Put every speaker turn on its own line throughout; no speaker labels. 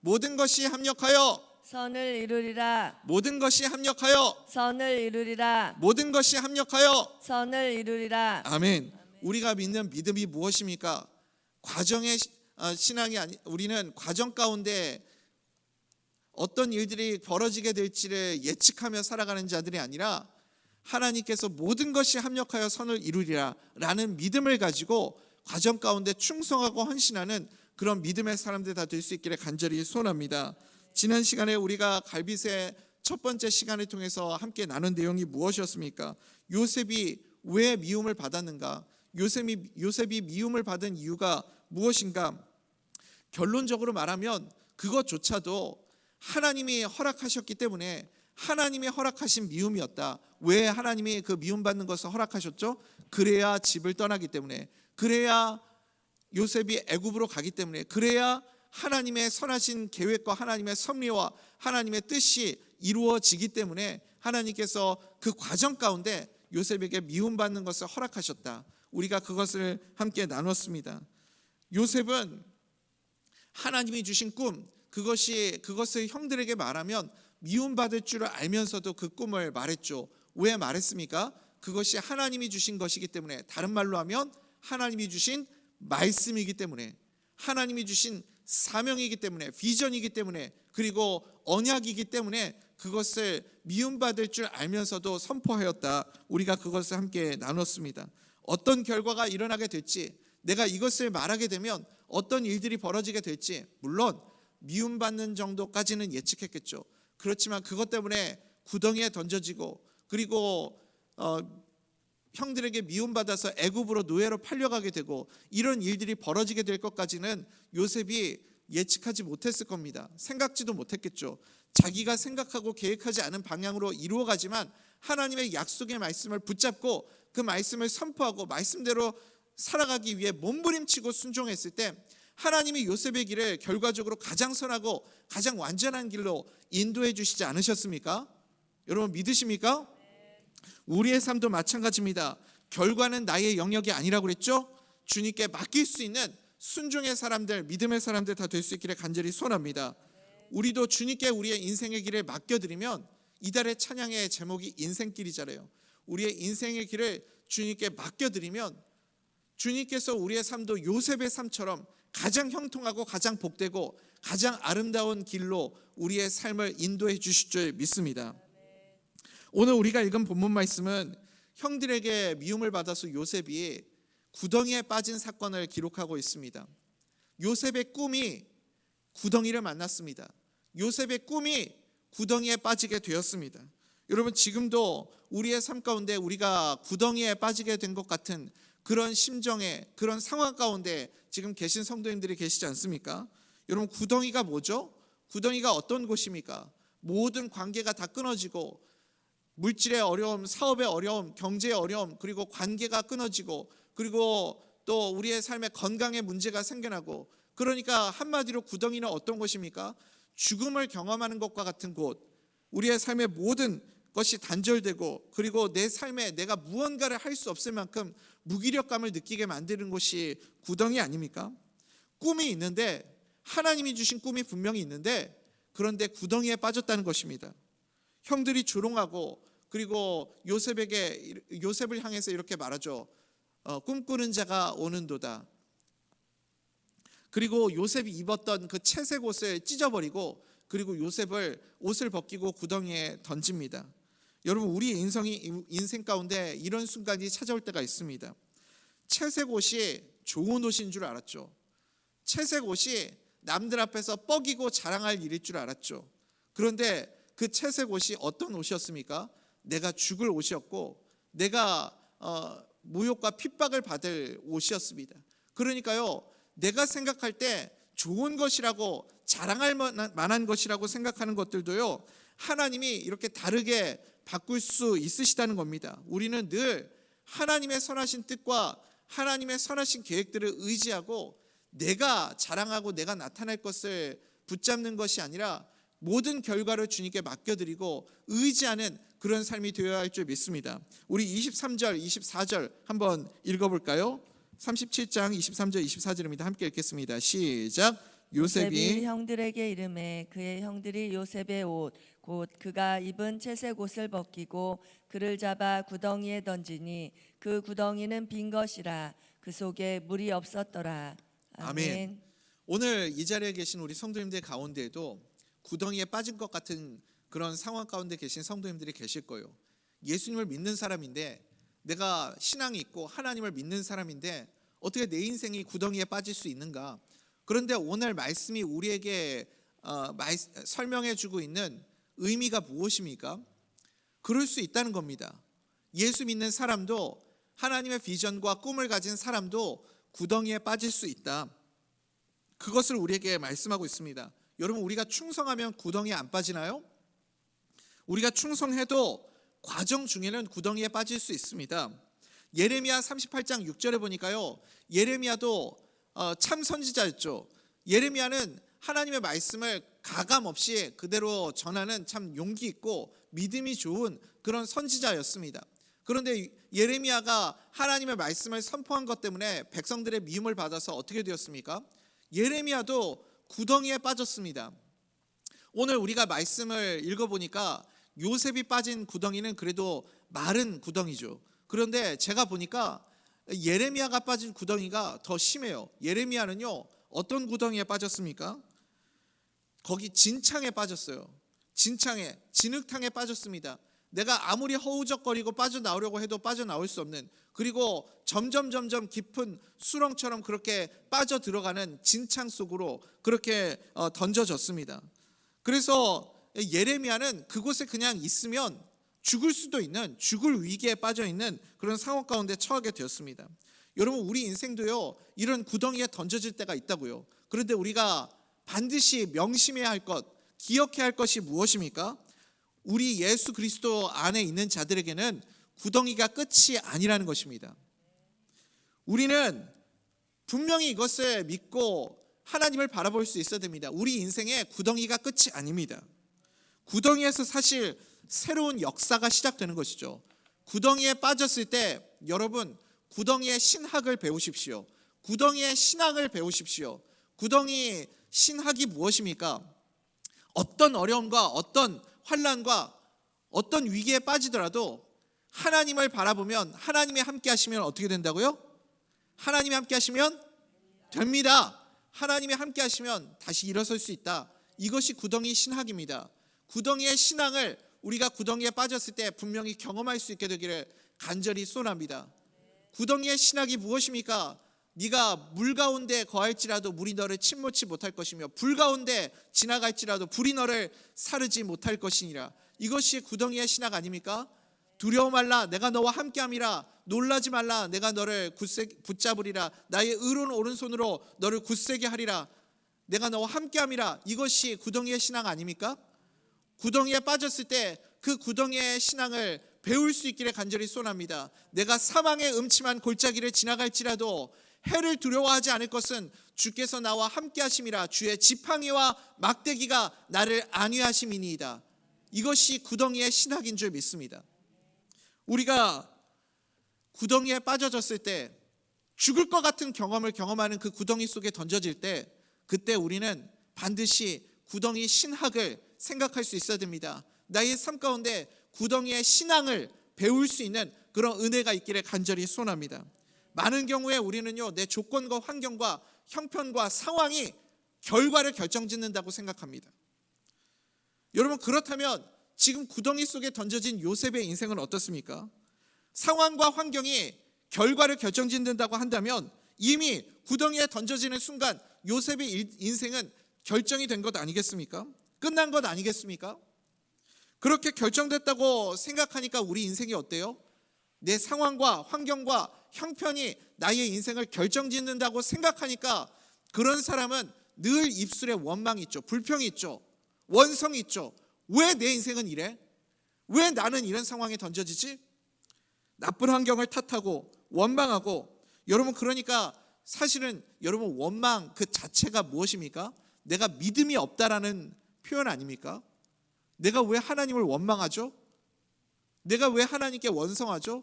모든 것이 합력하여
선을 이루리라.
모든 것이 합력하여
선을 이루리라.
모든 것이 합력하여
선을 이루리라.
아멘. 우리가 믿는 믿음이 무엇입니까? 과정의 신앙이 아니, 우리는 과정 가운데 어떤 일들이 벌어지게 될지를 예측하며 살아가는 자들이 아니라 하나님께서 모든 것이 합력하여 선을 이루리라 라는 믿음을 가지고 과정 가운데 충성하고 헌신하는 그런 믿음의 사람들 다 될 수 있기를 간절히 소원합니다. 지난 시간에 우리가 갈빗의 첫 번째 시간을 통해서 함께 나눈 내용이 무엇이었습니까? 요셉이 왜 미움을 받았는가? 요셉이 미움을 받은 이유가 무엇인가? 결론적으로 말하면 그것조차도 하나님이 허락하셨기 때문에 하나님이 허락하신 미움이었다. 왜 하나님이 그 미움받는 것을 허락하셨죠? 그래야 집을 떠나기 때문에, 그래야 요셉이 애굽으로 가기 때문에, 그래야 하나님의 선하신 계획과 하나님의 섭리와 하나님의 뜻이 이루어지기 때문에 하나님께서 그 과정 가운데 요셉에게 미움받는 것을 허락하셨다. 우리가 그것을 함께 나눴습니다. 요셉은 하나님이 주신 꿈, 그것을 형들에게 말하면 미움받을 줄을 알면서도 그 꿈을 말했죠. 왜 말했습니까? 그것이 하나님이 주신 것이기 때문에, 다른 말로 하면 하나님이 주신 말씀이기 때문에, 하나님이 주신 사명이기 때문에, 비전이기 때문에, 그리고 언약이기 때문에 그것을 미움받을 줄 알면서도 선포하였다. 우리가 그것을 함께 나눴습니다. 어떤 결과가 일어나게 될지, 내가 이것을 말하게 되면 어떤 일들이 벌어지게 될지, 물론 미움받는 정도까지는 예측했겠죠. 그렇지만 그것 때문에 구덩이에 던져지고, 그리고 형들에게 미움받아서 애굽으로 노예로 팔려가게 되고, 이런 일들이 벌어지게 될 것까지는 요셉이 예측하지 못했을 겁니다. 생각지도 못했겠죠. 자기가 생각하고 계획하지 않은 방향으로 이루어가지만 하나님의 약속의 말씀을 붙잡고 그 말씀을 선포하고 말씀대로 살아가기 위해 몸부림치고 순종했을 때 하나님이 요셉의 길을 결과적으로 가장 선하고 가장 완전한 길로 인도해 주시지 않으셨습니까? 여러분 믿으십니까? 우리의 삶도 마찬가지입니다. 결과는 나의 영역이 아니라고 그랬죠? 주님께 맡길 수 있는 순종의 사람들, 믿음의 사람들 다 될 수 있기를 간절히 소원합니다. 우리도 주님께 우리의 인생의 길을 맡겨드리면, 이달의 찬양의 제목이 인생길이잖아요. 우리의 인생의 길을 주님께 맡겨드리면 주님께서 우리의 삶도 요셉의 삶처럼 가장 형통하고 가장 복되고 가장 아름다운 길로 우리의 삶을 인도해 주실 줄 믿습니다. 오늘 우리가 읽은 본문 말씀은 형들에게 미움을 받아서 요셉이 구덩이에 빠진 사건을 기록하고 있습니다. 요셉의 꿈이 구덩이를 만났습니다. 요셉의 꿈이 구덩이에 빠지게 되었습니다. 여러분 지금도 우리의 삶 가운데 우리가 구덩이에 빠지게 된 것 같은 그런 심정에, 그런 상황 가운데 지금 계신 성도님들이 계시지 않습니까? 여러분 구덩이가 뭐죠? 구덩이가 어떤 곳입니까? 모든 관계가 다 끊어지고 물질의 어려움, 사업의 어려움, 경제의 어려움, 그리고 관계가 끊어지고, 그리고 또 우리의 삶에 건강에 문제가 생겨나고, 그러니까 한마디로 구덩이는 어떤 곳입니까? 죽음을 경험하는 것과 같은 곳. 우리의 삶의 모든 것이 단절되고, 그리고 내 삶에 내가 무언가를 할 수 없을 만큼 무기력감을 느끼게 만드는 곳이 구덩이 아닙니까? 꿈이 있는데, 하나님이 주신 꿈이 분명히 있는데, 그런데 구덩이에 빠졌다는 것입니다. 형들이 조롱하고, 그리고 요셉을 향해서 이렇게 말하죠. 꿈꾸는 자가 오는도다. 그리고 요셉이 입었던 그 채색 옷을 찢어버리고, 그리고 요셉을 옷을 벗기고 구덩이에 던집니다. 여러분 우리 인생 가운데 이런 순간이 찾아올 때가 있습니다. 채색 옷이 좋은 옷인 줄 알았죠. 채색 옷이 남들 앞에서 뻐기고 자랑할 일일 줄 알았죠. 그런데 그 채색 옷이 어떤 옷이었습니까? 내가 죽을 옷이었고, 내가 모욕과 핍박을 받을 옷이었습니다. 그러니까요, 내가 생각할 때 좋은 것이라고, 자랑할 만한 것이라고 생각하는 것들도요, 하나님이 이렇게 다르게 바꿀 수 있으시다는 겁니다. 우리는 늘 하나님의 선하신 뜻과 하나님의 선하신 계획들을 의지하고 내가 자랑하고 내가 나타낼 것을 붙잡는 것이 아니라 모든 결과를 주님께 맡겨드리고 의지하는 그런 삶이 되어야 할 줄 믿습니다. 우리 23절, 24절 한번 읽어볼까요? 37장 23절, 24절입니다. 함께 읽겠습니다. 시작. 요셉이
형들에게 이르매 그의 형들이 요셉의 옷 곧 그가 입은 채색 옷을 벗기고 그를 잡아 구덩이에 던지니 그 구덩이는 빈 것이라 그 속에 물이 없었더라.
아멘.
아멘.
오늘 이 자리에 계신 우리 성도님들 가운데에도 구덩이에 빠진 것 같은 그런 상황 가운데 계신 성도님들이 계실 거예요. 예수님을 믿는 사람인데, 내가 신앙이 있고 하나님을 믿는 사람인데 어떻게 내 인생이 구덩이에 빠질 수 있는가? 그런데 오늘 말씀이 우리에게 설명해 주고 있는 의미가 무엇입니까? 그럴 수 있다는 겁니다. 예수 믿는 사람도, 하나님의 비전과 꿈을 가진 사람도 구덩이에 빠질 수 있다. 그것을 우리에게 말씀하고 있습니다. 여러분, 우리가 충성하면 구덩이에 안 빠지나요? 우리가 충성해도 과정 중에는 구덩이에 빠질 수 있습니다. 예레미야 38장 6절에 보니까요, 예레미야도 참 선지자였죠. 예레미야는 하나님의 말씀을 가감 없이 그대로 전하는 참 용기 있고 믿음이 좋은 그런 선지자였습니다. 그런데 예레미야가 하나님의 말씀을 선포한 것 때문에 백성들의 미움을 받아서 어떻게 되었습니까? 예레미야도 구덩이에 빠졌습니다. 오늘 우리가 말씀을 읽어보니까 요셉이 빠진 구덩이는 그래도 마른 구덩이죠. 그런데 제가 보니까 예레미야가 빠진 구덩이가 더 심해요. 예레미야는요, 어떤 구덩이에 빠졌습니까? 거기 진창에 빠졌어요. 진창에, 진흙탕에 빠졌습니다. 내가 아무리 허우적거리고 빠져나오려고 해도 빠져나올 수 없는, 그리고 점점 깊은 수렁처럼 그렇게 빠져 들어가는 진창 속으로 그렇게 던져졌습니다. 그래서 예레미야는 그곳에 그냥 있으면 죽을 수도 있는, 죽을 위기에 빠져 있는 그런 상황 가운데 처하게 되었습니다. 여러분, 우리 인생도요, 이런 구덩이에 던져질 때가 있다고요. 그런데 우리가 반드시 명심해야 할 것, 기억해야 할 것이 무엇입니까? 우리 예수 그리스도 안에 있는 자들에게는 구덩이가 끝이 아니라는 것입니다. 우리는 분명히 이것을 믿고 하나님을 바라볼 수 있어야 됩니다. 우리 인생의 구덩이가 끝이 아닙니다. 구덩이에서 사실 새로운 역사가 시작되는 것이죠. 구덩이에 빠졌을 때 여러분, 구덩이의 신학을 배우십시오. 구덩이의 신학을 배우십시오. 구덩이 신학이 무엇입니까? 어떤 어려움과 어떤 환난과 어떤 위기에 빠지더라도 하나님을 바라보면, 하나님이 함께 하시면 어떻게 된다고요? 하나님이 함께 하시면 됩니다. 하나님이 함께 하시면 다시 일어설 수 있다. 이것이 구덩이 신학입니다. 구덩이의 신앙을 우리가 구덩이에 빠졌을 때 분명히 경험할 수 있게 되기를 간절히 소원합니다. 구덩이의 신학이 무엇입니까? 네가 물 가운데 거할지라도 물이 너를 침몰치 못할 것이며 불 가운데 지나갈지라도 불이 너를 사르지 못할 것이니라. 이것이 구덩이의 신학 아닙니까? 두려워 말라, 내가 너와 함께함이라. 놀라지 말라, 내가 너를 붙잡으리라. 나의 의로운 오른손으로 너를 굳세게 하리라. 내가 너와 함께함이라. 이것이 구덩이의 신앙 아닙니까? 구덩이에 빠졌을 때 그 구덩이의 신앙을 배울 수 있기를 간절히 소원합니다. 내가 사망의 음침한 골짜기를 지나갈지라도 해를 두려워하지 않을 것은 주께서 나와 함께 하심이라. 주의 지팡이와 막대기가 나를 안위하심이니이다. 이것이 구덩이의 신학인 줄 믿습니다. 우리가 구덩이에 빠져졌을 때, 죽을 것 같은 경험을 경험하는 그 구덩이 속에 던져질 때, 그때 우리는 반드시 구덩이 신학을 생각할 수 있어야 됩니다. 나의 삶 가운데 구덩이의 신앙을 배울 수 있는 그런 은혜가 있기를 간절히 소원합니다. 많은 경우에 우리는요, 내 조건과 환경과 형편과 상황이 결과를 결정짓는다고 생각합니다. 여러분, 그렇다면 지금 구덩이 속에 던져진 요셉의 인생은 어떻습니까? 상황과 환경이 결과를 결정짓는다고 한다면 이미 구덩이에 던져지는 순간 요셉의 인생은 결정이 된 것 아니겠습니까? 끝난 것 아니겠습니까? 그렇게 결정됐다고 생각하니까 우리 인생이 어때요? 내 상황과 환경과 형편이 나의 인생을 결정짓는다고 생각하니까 그런 사람은 늘 입술에 원망이 있죠. 불평이 있죠. 원성이 있죠. 왜 내 인생은 이래? 왜 나는 이런 상황에 던져지지? 나쁜 환경을 탓하고 원망하고. 여러분, 그러니까 사실은 여러분, 원망 그 자체가 무엇입니까? 내가 믿음이 없다라는 표현 아닙니까? 내가 왜 하나님을 원망하죠? 내가 왜 하나님께 원성하죠?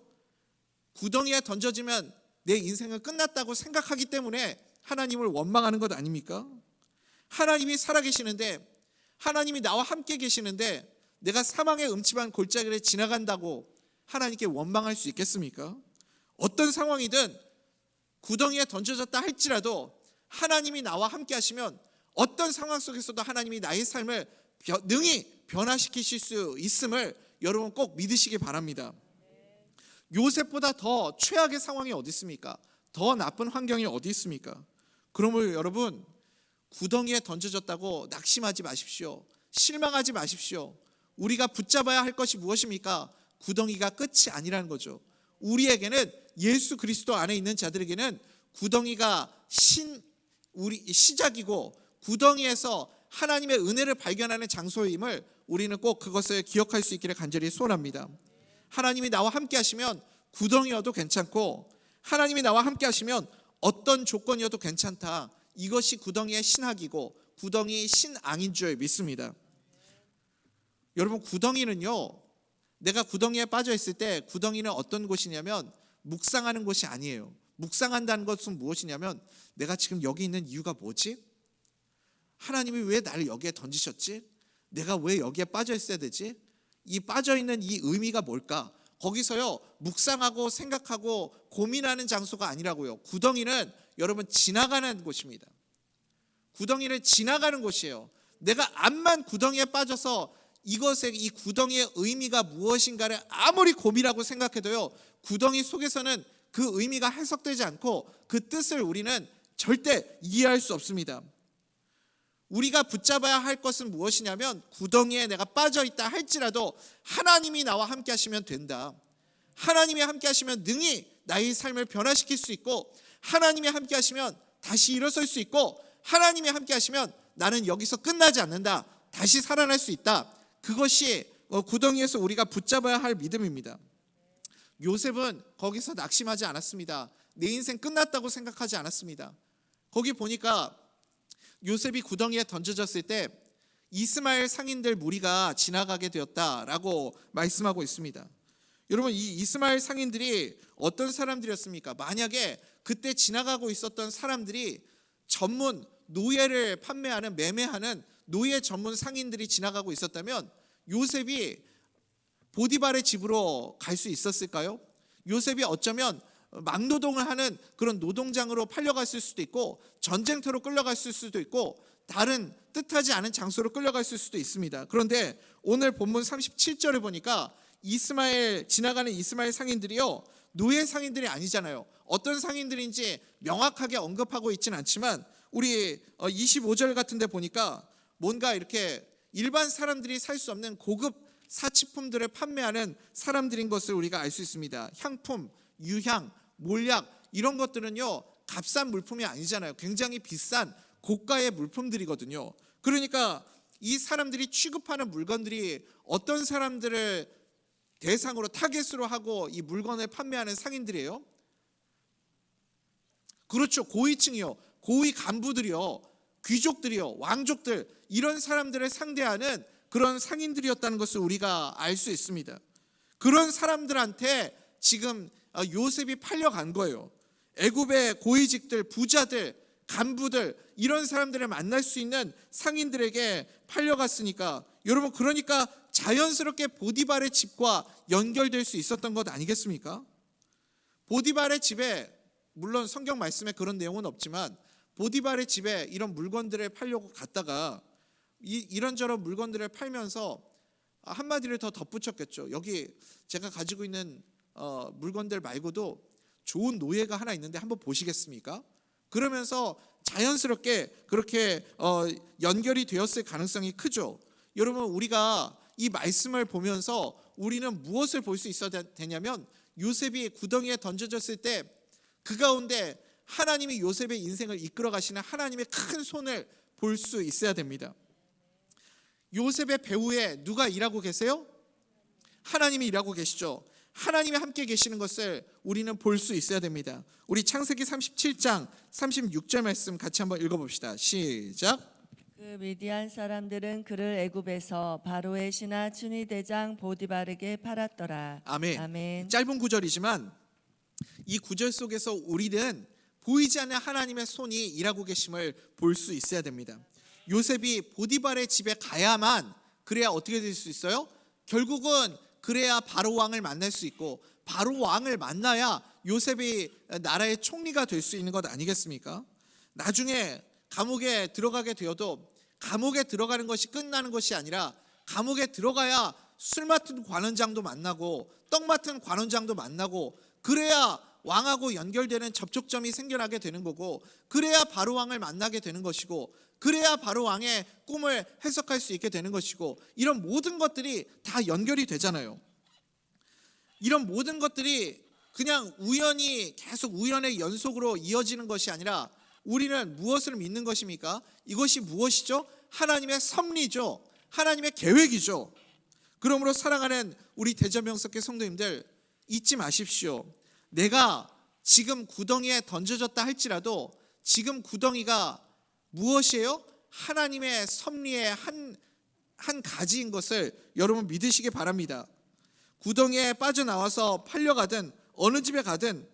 구덩이에 던져지면 내 인생은 끝났다고 생각하기 때문에 하나님을 원망하는 것 아닙니까? 하나님이 살아계시는데, 하나님이 나와 함께 계시는데 내가 사망의 음침한 골짜기를 지나간다고 하나님께 원망할 수 있겠습니까? 어떤 상황이든 구덩이에 던져졌다 할지라도 하나님이 나와 함께 하시면 어떤 상황 속에서도 하나님이 나의 삶을 능히 변화시키실 수 있음을 여러분 꼭 믿으시기 바랍니다. 요셉보다 더 최악의 상황이 어디 있습니까? 더 나쁜 환경이 어디 있습니까? 그러므로 여러분, 구덩이에 던져졌다고 낙심하지 마십시오. 실망하지 마십시오. 우리가 붙잡아야 할 것이 무엇입니까? 구덩이가 끝이 아니라는 거죠. 우리에게는, 예수 그리스도 안에 있는 자들에게는 구덩이가 시작이고 구덩이에서 하나님의 은혜를 발견하는 장소임을 우리는 꼭 그것을 기억할 수 있기를 간절히 소원합니다. 하나님이 나와 함께 하시면 구덩이여도 괜찮고, 하나님이 나와 함께 하시면 어떤 조건이어도 괜찮다. 이것이 구덩이의 신학이고 구덩이의 신앙인 줄 믿습니다. 여러분, 구덩이는요, 내가 구덩이에 빠져 있을 때 구덩이는 어떤 곳이냐면 묵상하는 곳이 아니에요. 묵상한다는 것은 무엇이냐면, 내가 지금 여기 있는 이유가 뭐지? 하나님이 왜 나를 여기에 던지셨지? 내가 왜 여기에 빠져 있어야 되지? 이 빠져 있는 이 의미가 뭘까? 거기서요, 묵상하고 생각하고 고민하는 장소가 아니라고요. 구덩이는 여러분 지나가는 곳입니다. 구덩이를 지나가는 곳이에요. 내가 암만 구덩이에 빠져서 이 구덩이의 의미가 무엇인가를 아무리 고민하고 생각해도요, 구덩이 속에서는 그 의미가 해석되지 않고 그 뜻을 우리는 절대 이해할 수 없습니다. 우리가 붙잡아야 할 것은 무엇이냐면, 구덩이에 내가 빠져 있다 할지라도 하나님이 나와 함께 하시면 된다. 하나님이 함께 하시면 능히 나의 삶을 변화시킬 수 있고, 하나님이 함께 하시면 다시 일어설 수 있고, 하나님이 함께 하시면 나는 여기서 끝나지 않는다. 다시 살아날 수 있다. 그것이 구덩이에서 우리가 붙잡아야 할 믿음입니다. 요셉은 거기서 낙심하지 않았습니다. 내 인생 끝났다고 생각하지 않았습니다. 거기 보니까 요셉이 구덩이에 던져졌을 때 이스마엘 상인들 무리가 지나가게 되었다라고 말씀하고 있습니다. 여러분, 이 이스마엘 상인들이 어떤 사람들이었습니까? 만약에 그때 지나가고 있었던 사람들이 전문 노예를 판매하는, 매매하는 노예 전문 상인들이 지나가고 있었다면 요셉이 보디발의 집으로 갈 수 있었을까요? 요셉이 어쩌면 막노동을 하는 그런 노동장으로 팔려갔을 수도 있고, 전쟁터로 끌려갔을 수도 있고, 다른 뜻하지 않은 장소로 끌려갔을 수도 있습니다. 그런데 오늘 본문 37절에 보니까 지나가는 이스마엘 상인들이요, 노예 상인들이 아니잖아요. 어떤 상인들인지 명확하게 언급하고 있지는 않지만 우리 25절 같은 데 보니까 뭔가 이렇게 일반 사람들이 살 수 없는 고급 사치품들을 판매하는 사람들인 것을 우리가 알 수 있습니다. 향품, 유향, 몰약, 이런 것들은요, 값싼 물품이 아니잖아요. 굉장히 비싼 고가의 물품들이거든요. 그러니까 이 사람들이 취급하는 물건들이 어떤 사람들을 대상으로 타겟으로 하고 이 물건을 판매하는 상인들이에요? 그렇죠. 고위층이요, 고위 간부들이요, 귀족들이요, 왕족들, 이런 사람들을 상대하는 그런 상인들이었다는 것을 우리가 알 수 있습니다. 그런 사람들한테 지금 요셉이 팔려간 거예요. 애굽의 고위직들, 부자들, 간부들, 이런 사람들을 만날 수 있는 상인들에게 팔려갔으니까, 여러분, 그러니까 자연스럽게 보디발의 집과 연결될 수 있었던 것 아니겠습니까? 보디발의 집에, 물론 성경 말씀에 그런 내용은 없지만 보디발의 집에 이런 물건들을 팔려고 갔다가 이런저런 물건들을 팔면서 한마디를 더 덧붙였겠죠. 여기 제가 가지고 있는 물건들 말고도 좋은 노예가 하나 있는데 한번 보시겠습니까? 그러면서 자연스럽게 그렇게 연결이 되었을 가능성이 크죠. 여러분, 우리가 이 말씀을 보면서 우리는 무엇을 볼 수 있어야 되냐면, 요셉이 구덩이에 던져졌을 때 그 가운데 하나님이 요셉의 인생을 이끌어 가시는 하나님의 큰 손을 볼 수 있어야 됩니다. 요셉의 배후에 누가 일하고 계세요? 하나님이 일하고 계시죠. 하나님이 함께 계시는 것을 우리는 볼 수 있어야 됩니다. 우리 창세기 37장 36절 말씀 같이 한번 읽어봅시다. 시작.
그 미디안 사람들은 그를 애굽에서 바로의 신하 춘위 대장 보디발에게 팔았더라.
아멘.
아멘.
짧은 구절이지만 이 구절 속에서 우리는 보이지 않는 하나님의 손이 일하고 계심을 볼 수 있어야 됩니다. 요셉이 보디발의 집에 가야만, 그래야 어떻게 될 수 있어요? 결국은 그래야 바로 왕을 만날 수 있고, 바로 왕을 만나야 요셉이 나라의 총리가 될 수 있는 것 아니겠습니까? 나중에 감옥에 들어가게 되어도 감옥에 들어가는 것이 끝나는 것이 아니라, 감옥에 들어가야 술 맡은 관원장도 만나고 떡 맡은 관원장도 만나고, 그래야 왕하고 연결되는 접촉점이 생겨나게 되는 거고, 그래야 바로 왕을 만나게 되는 것이고, 그래야 바로 왕의 꿈을 해석할 수 있게 되는 것이고, 이런 모든 것들이 다 연결이 되잖아요. 이런 모든 것들이 그냥 우연히 계속 우연의 연속으로 이어지는 것이 아니라, 우리는 무엇을 믿는 것입니까? 이것이 무엇이죠? 하나님의 섭리죠. 하나님의 계획이죠. 그러므로 사랑하는 우리 대전명석회 성도님들, 잊지 마십시오. 내가 지금 구덩이에 던져졌다 할지라도 지금 구덩이가 무엇이에요? 하나님의 섭리의 한 가지인 것을 여러분 믿으시기 바랍니다. 구덩이에 빠져나와서 팔려가든 어느 집에 가든,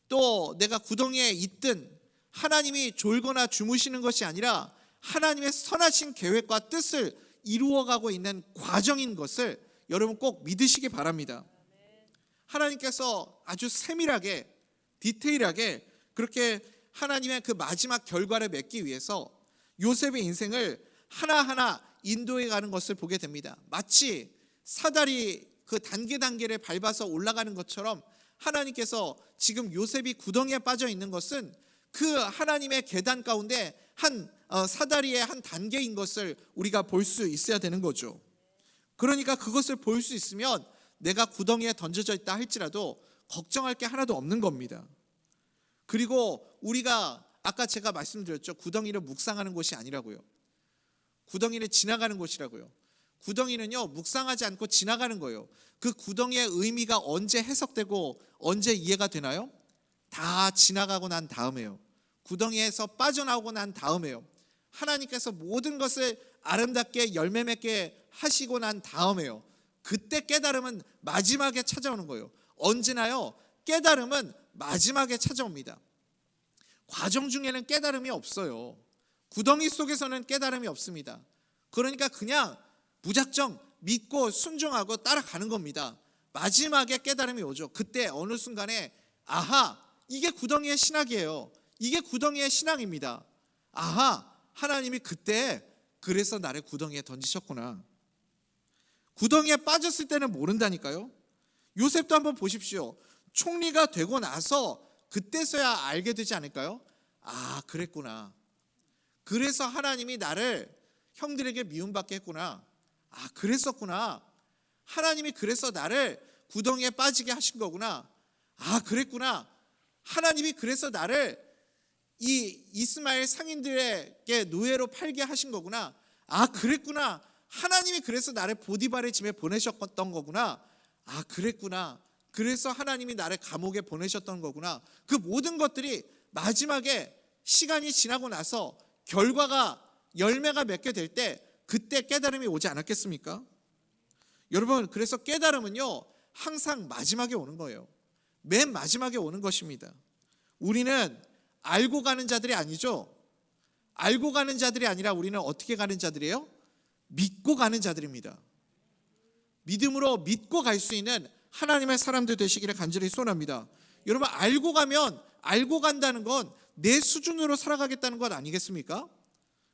또 내가 구덩이에 있든, 하나님이 졸거나 주무시는 것이 아니라 하나님의 선하신 계획과 뜻을 이루어가고 있는 과정인 것을 여러분 꼭 믿으시기 바랍니다. 하나님께서 아주 세밀하게 디테일하게 그렇게 하나님의 그 마지막 결과를 맺기 위해서 요셉의 인생을 하나하나 인도해 가는 것을 보게 됩니다. 마치 사다리 그 단계를 밟아서 올라가는 것처럼, 하나님께서 지금 요셉이 구덩이에 빠져 있는 것은 그 하나님의 계단 가운데 한 사다리의 한 단계인 것을 우리가 볼 수 있어야 되는 거죠. 그러니까 그것을 볼 수 있으면 내가 구덩이에 던져져 있다 할지라도 걱정할 게 하나도 없는 겁니다. 그리고 우리가 아까 제가 말씀드렸죠. 구덩이를 묵상하는 곳이 아니라고요. 구덩이를 지나가는 곳이라고요. 구덩이는요, 묵상하지 않고 지나가는 거예요. 그 구덩이의 의미가 언제 해석되고 언제 이해가 되나요? 다 지나가고 난 다음에요. 구덩이에서 빠져나오고 난 다음에요. 하나님께서 모든 것을 아름답게 열매 맺게 하시고 난 다음에요. 그때 깨달음은 마지막에 찾아오는 거예요. 언제나요, 깨달음은 마지막에 찾아옵니다. 과정 중에는 깨달음이 없어요. 구덩이 속에서는 깨달음이 없습니다. 그러니까 그냥 무작정 믿고 순종하고 따라가는 겁니다. 마지막에 깨달음이 오죠. 그때 어느 순간에 아하, 이게 구덩이의 신학이에요. 이게 구덩이의 신앙입니다. 아하, 하나님이 그때 그래서 나를 구덩이에 던지셨구나. 구덩이에 빠졌을 때는 모른다니까요. 요셉도 한번 보십시오. 총리가 되고 나서 그때서야 알게 되지 않을까요? 아, 그랬구나. 그래서 하나님이 나를 형들에게 미움받게 했구나. 아, 그랬었구나. 하나님이 그래서 나를 구덩이에 빠지게 하신 거구나. 아, 그랬구나. 하나님이 그래서 나를 이 이스마엘 상인들에게 노예로 팔게 하신 거구나. 아, 그랬구나. 하나님이 그래서 나를 보디발의 집에 보내셨던 거구나. 아, 그랬구나. 그래서 하나님이 나를 감옥에 보내셨던 거구나. 그 모든 것들이 마지막에 시간이 지나고 나서 결과가 열매가 맺게 될 때, 그때 깨달음이 오지 않았겠습니까? 여러분, 그래서 깨달음은요, 항상 마지막에 오는 거예요. 맨 마지막에 오는 것입니다. 우리는 알고 가는 자들이 아니죠. 알고 가는 자들이 아니라 우리는 어떻게 가는 자들이에요? 믿고 가는 자들입니다. 믿음으로 믿고 갈 수 있는 하나님의 사람들 되시기를 간절히 소원합니다. 여러분, 알고 가면, 알고 간다는 건 내 수준으로 살아가겠다는 것 아니겠습니까?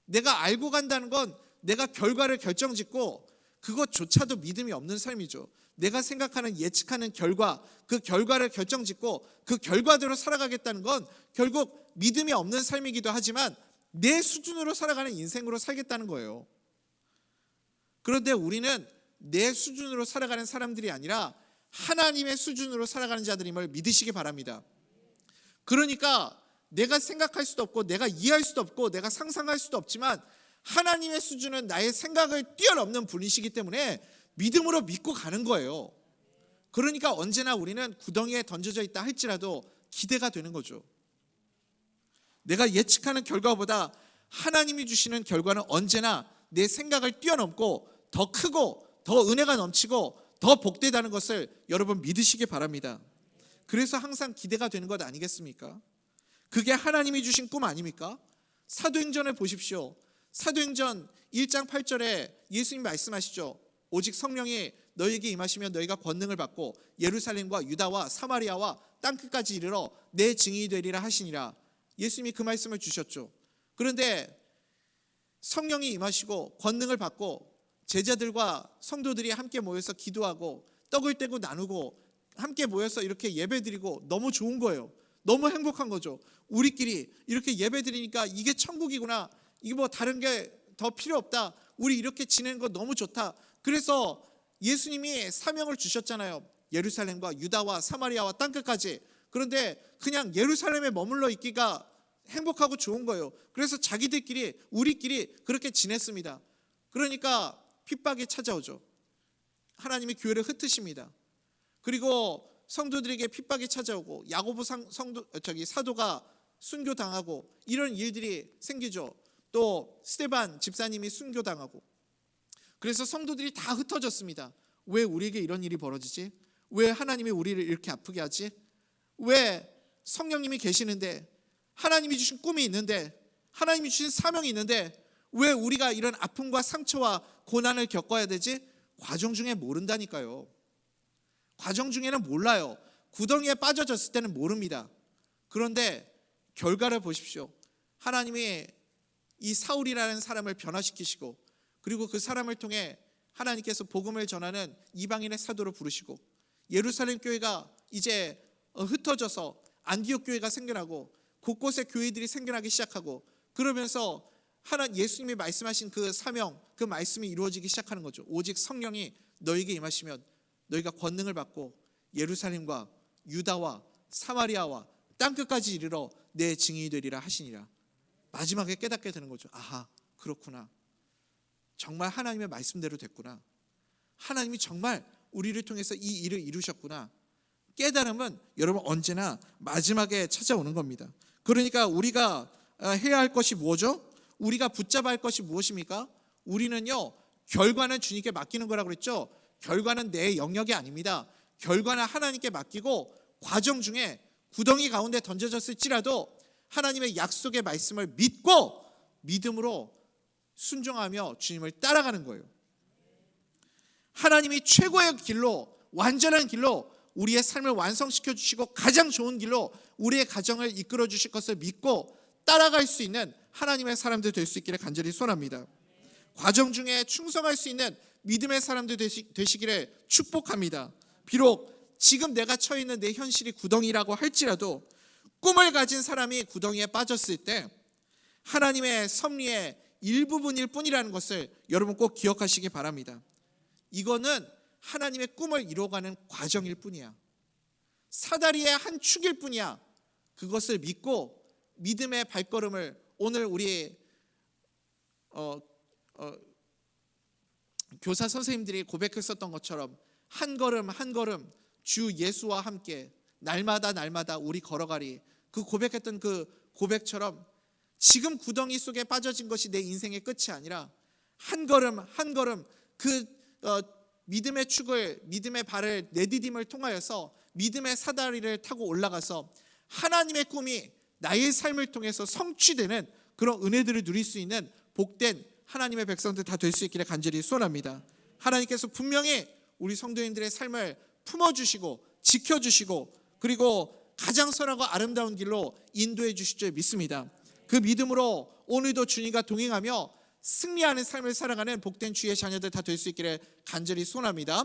내가 알고 간다는 건 내가 결과를 결정짓고 그것조차도 믿음이 없는 삶이죠. 내가 생각하는, 예측하는 결과, 그 결과를 결정짓고 그 결과대로 살아가겠다는 건 결국 믿음이 없는 삶이기도 하지만 내 수준으로 살아가는 인생으로 살겠다는 거예요. 그런데 우리는 내 수준으로 살아가는 사람들이 아니라 하나님의 수준으로 살아가는 자들임을 믿으시기 바랍니다. 그러니까 내가 생각할 수도 없고 내가 이해할 수도 없고 내가 상상할 수도 없지만 하나님의 수준은 나의 생각을 뛰어넘는 분이시기 때문에 믿음으로 믿고 가는 거예요. 그러니까 언제나 우리는 구덩이에 던져져 있다 할지라도 기대가 되는 거죠. 내가 예측하는 결과보다 하나님이 주시는 결과는 언제나 내 생각을 뛰어넘고 더 크고 더 은혜가 넘치고 더 복되다는 것을 여러분 믿으시기 바랍니다. 그래서 항상 기대가 되는 것 아니겠습니까? 그게 하나님이 주신 꿈 아닙니까? 사도행전을 보십시오. 사도행전 1장 8절에 예수님 말씀하시죠. 오직 성령이 너희에게 임하시면 너희가 권능을 받고 예루살렘과 유다와 사마리아와 땅끝까지 이르러 내 증인이 되리라 하시니라. 예수님이 그 말씀을 주셨죠. 그런데 성령이 임하시고 권능을 받고 제자들과 성도들이 함께 모여서 기도하고 떡을 떼고 나누고 함께 모여서 이렇게 예배드리고 너무 좋은 거예요. 너무 행복한 거죠. 우리끼리 이렇게 예배드리니까 이게 천국이구나. 이게 뭐 다른 게 더 필요 없다. 우리 이렇게 지내는 거 너무 좋다. 그래서 예수님이 사명을 주셨잖아요. 예루살렘과 유다와 사마리아와 땅끝까지. 그런데 그냥 예루살렘에 머물러 있기가 행복하고 좋은 거예요. 그래서 자기들끼리 우리끼리 그렇게 지냈습니다. 그러니까 핍박이 찾아오죠. 하나님이 교회를 흩으십니다. 그리고 성도들에게 핍박이 찾아오고 야고보 사도가 순교당하고 이런 일들이 생기죠. 또 스데반 집사님이 순교당하고. 그래서 성도들이 다 흩어졌습니다. 왜 우리에게 이런 일이 벌어지지? 왜 하나님이 우리를 이렇게 아프게 하지? 왜 성령님이 계시는데, 하나님이 주신 꿈이 있는데, 하나님이 주신 사명이 있는데 왜 우리가 이런 아픔과 상처와 고난을 겪어야 되지? 과정 중에 모른다니까요. 과정 중에는 몰라요. 구덩이에 빠져졌을 때는 모릅니다. 그런데 결과를 보십시오. 하나님이 이 사울이라는 사람을 변화시키시고, 그리고 그 사람을 통해 하나님께서 복음을 전하는 이방인의 사도로 부르시고, 예루살렘 교회가 이제 흩어져서 안디옥 교회가 생겨나고 곳곳에 교회들이 생겨나기 시작하고, 그러면서 예수님이 말씀하신 그 사명, 그 말씀이 이루어지기 시작하는 거죠. 오직 성령이 너에게 임하시면 너희가 권능을 받고 예루살렘과 유다와 사마리아와 땅끝까지 이르러 내 증인이 되리라 하시니라. 마지막에 깨닫게 되는 거죠. 아하, 그렇구나. 정말 하나님의 말씀대로 됐구나. 하나님이 정말 우리를 통해서 이 일을 이루셨구나. 깨달음은 여러분 언제나 마지막에 찾아오는 겁니다. 그러니까 우리가 해야 할 것이 뭐죠? 우리가 붙잡아야 할 것이 무엇입니까? 우리는요, 결과는 주님께 맡기는 거라고 그랬죠. 결과는 내 영역이 아닙니다. 결과는 하나님께 맡기고, 과정 중에 구덩이 가운데 던져졌을지라도 하나님의 약속의 말씀을 믿고 믿음으로 순종하며 주님을 따라가는 거예요. 하나님이 최고의 길로, 완전한 길로 우리의 삶을 완성시켜 주시고 가장 좋은 길로 우리의 가정을 이끌어 주실 것을 믿고 따라갈 수 있는 하나님의 사람들 될 수 있기를 간절히 소원합니다. 과정 중에 충성할 수 있는 믿음의 사람들 되시기를 축복합니다. 비록 지금 내가 처해 있는 내 현실이 구덩이라고 할지라도 꿈을 가진 사람이 구덩이에 빠졌을 때 하나님의 섭리의 일부분일 뿐이라는 것을 여러분 꼭 기억하시기 바랍니다. 이거는 하나님의 꿈을 이루어가는 과정일 뿐이야. 사다리의 한 축일 뿐이야. 그것을 믿고 믿음의 발걸음을, 오늘 우리 교사 선생님들이 고백했었던 것처럼 한 걸음 한 걸음 주 예수와 함께 날마다 우리 걸어가리, 그 고백했던 그 고백처럼 지금 구덩이 속에 빠져진 것이 내 인생의 끝이 아니라 한 걸음 한 걸음 그 믿음의 축을, 믿음의 발을 내디딤을 통하여서 믿음의 사다리를 타고 올라가서 하나님의 꿈이 나의 삶을 통해서 성취되는 그런 은혜들을 누릴 수 있는 복된 하나님의 백성들 다 될 수 있기를 간절히 소원합니다. 하나님께서 분명히 우리 성도님들의 삶을 품어주시고 지켜주시고 그리고 가장 선하고 아름다운 길로 인도해 주실 줄 믿습니다. 그 믿음으로 오늘도 주님과 동행하며 승리하는 삶을 살아가는 복된 주의 자녀들 다 될 수 있기를 간절히 소원합니다.